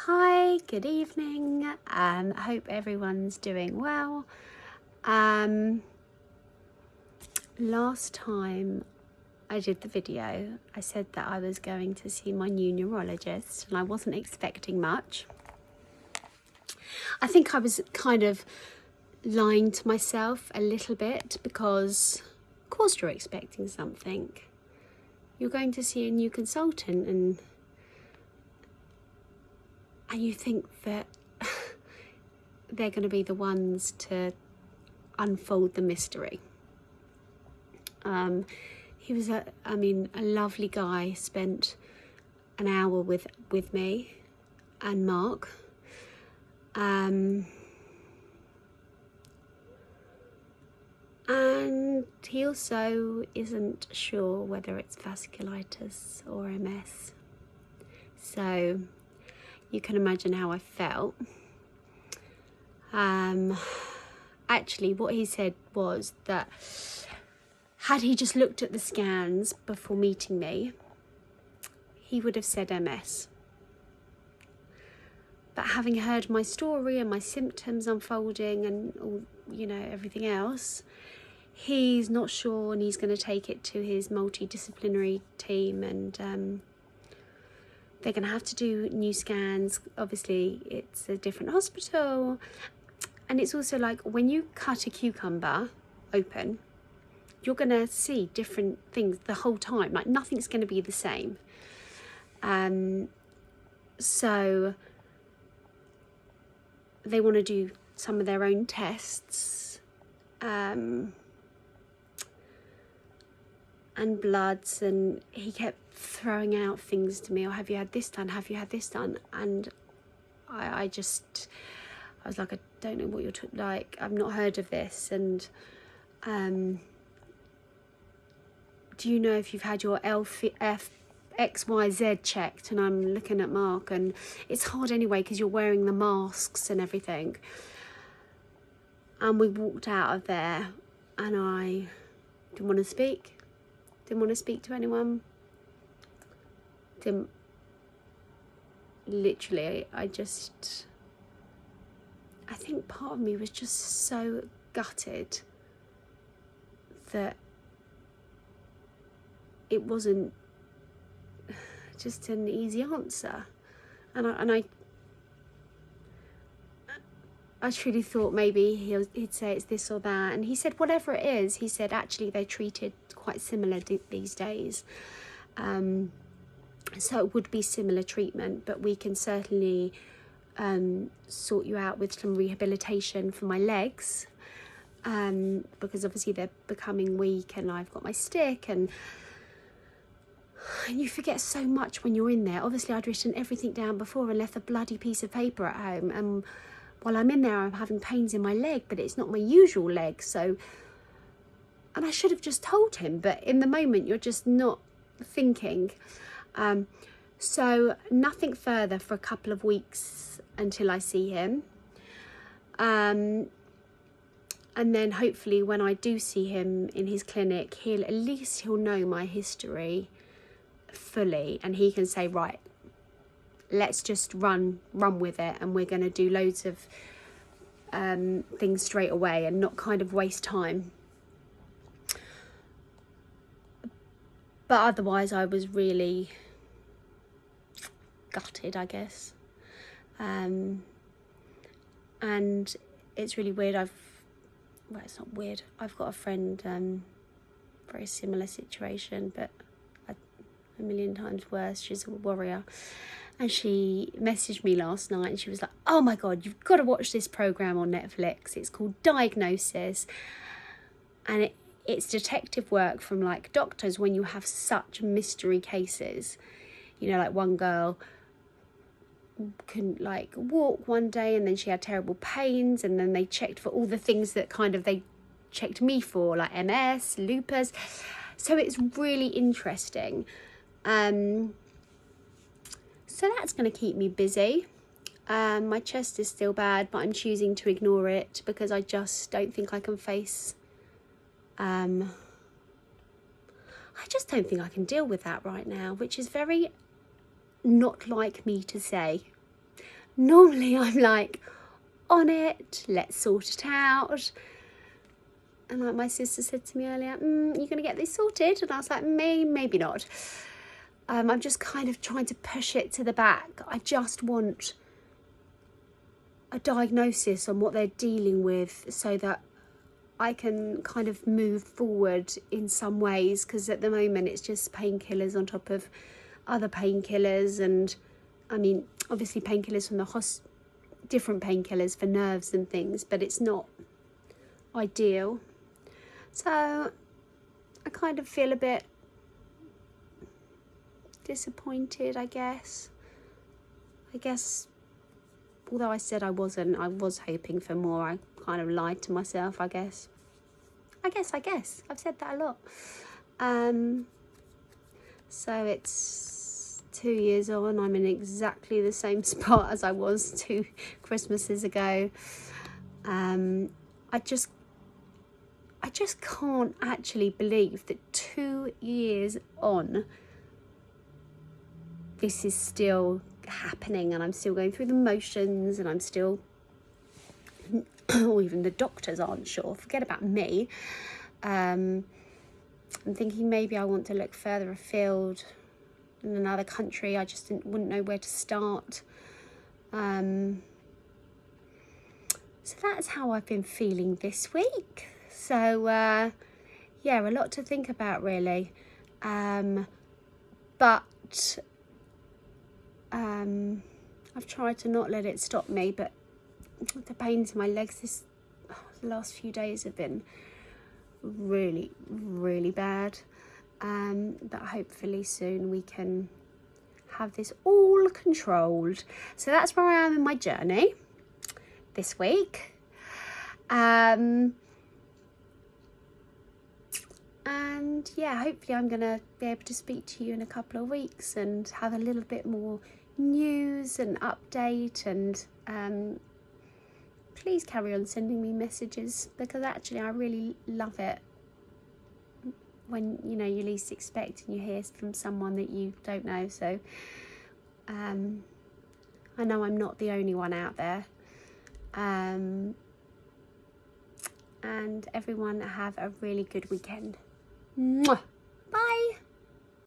Hi, good evening. I hope everyone's doing well. Last time I did the video, I said that I was going to see my new neurologist and I wasn't expecting much. I think I was kind of lying to myself a little bit because, of course, you're expecting something. You're going to see a new consultant and you think that they're going to be the ones to unfold the mystery. He was a lovely guy. Spent an hour with me and Mark. And he also isn't sure whether it's vasculitis or MS. So you can imagine how I felt. Actually, what he said was that had he just looked at the scans before meeting me, he would have said MS. But having heard my story and my symptoms unfolding and all, everything else, he's not sure and he's going to take it to his multidisciplinary team and they're going to have to do new scans. Obviously, it's a different hospital. And it's also like when you cut a cucumber open, you're going to see different things the whole time. Like nothing's going to be the same. So they want to do some of their own tests and bloods, and he kept throwing out things to me. Have you had this done? Have you had this done? And I was like, I don't know what you're like. I've not heard of this. And do you know if you've had your XYZ checked? And I'm looking at Mark, and it's hard anyway because you're wearing the masks and everything. And we walked out of there and I didn't want to speak to anyone. I think part of me was just so gutted that it wasn't just an easy answer. And I truly thought maybe he'd say it's this or that. And he said, whatever it is, he said, actually, they're treated quite similar these days. So it would be similar treatment, but we can certainly sort you out with some rehabilitation for my legs. Because obviously they're becoming weak and I've got my stick and you forget so much when you're in there. Obviously I'd written everything down before and left a bloody piece of paper at home, and while I'm in there I'm having pains in my leg, but it's not my usual leg. So, and I should have just told him, but in the moment you're just not thinking. So nothing further for a couple of weeks until I see him. And then hopefully when I do see him in his clinic, he'll know my history fully, and he can say, right, let's just run with it, and we're going to do loads of things straight away and not kind of waste time. But otherwise I was really gutted, I guess. And it's really weird. It's not weird. I've got a friend, very similar situation, but a million times worse. She's a warrior. And she messaged me last night and she was like, oh my God, you've got to watch this program on Netflix. It's called Diagnosis. And it's detective work from like doctors when you have such mystery cases. Like one girl couldn't like walk one day and then she had terrible pains, and then they checked for all the things that kind of they checked me for, like MS, lupus. So it's really interesting. So that's going to keep me busy. My chest is still bad, but I'm choosing to ignore it because I just don't think I can face I just don't think I can deal with that right now, which is very not like me to say. Normally I'm like, on it, let's sort it out. And like my sister said to me earlier, you're going to get this sorted? And I was like, maybe not. I'm just kind of trying to push it to the back. I just want a diagnosis on what they're dealing with so that I can kind of move forward in some ways, because at the moment it's just painkillers on top of other painkillers. And I mean, obviously painkillers from the different painkillers for nerves and things, but it's not ideal. So I kind of feel a bit disappointed, I guess. Although I said I was hoping for more. I kind of lied to myself, I guess. I've said that a lot. So it's 2 years on. I'm in exactly the same spot as I was 2 Christmases ago. I just can't actually believe that 2 years on, this is still happening, and I'm still going through the motions, and I'm still, or even the doctors aren't sure. Forget about me. I'm thinking maybe I want to look further afield in another country. I just wouldn't know where to start. So that's how I've been feeling this week. So yeah, a lot to think about, really. But I've tried to not let it stop me, but the pains in my legs the last few days have been really, really bad. But hopefully soon we can have this all controlled. So that's where I am in my journey this week. And yeah, hopefully I'm going to be able to speak to you in a couple of weeks and have a little bit more news and update. And please carry on sending me messages, because actually I really love it when, you know, you least expect and you hear from someone that you don't know. So I know I'm not the only one out there. And everyone have a really good weekend. Mwah!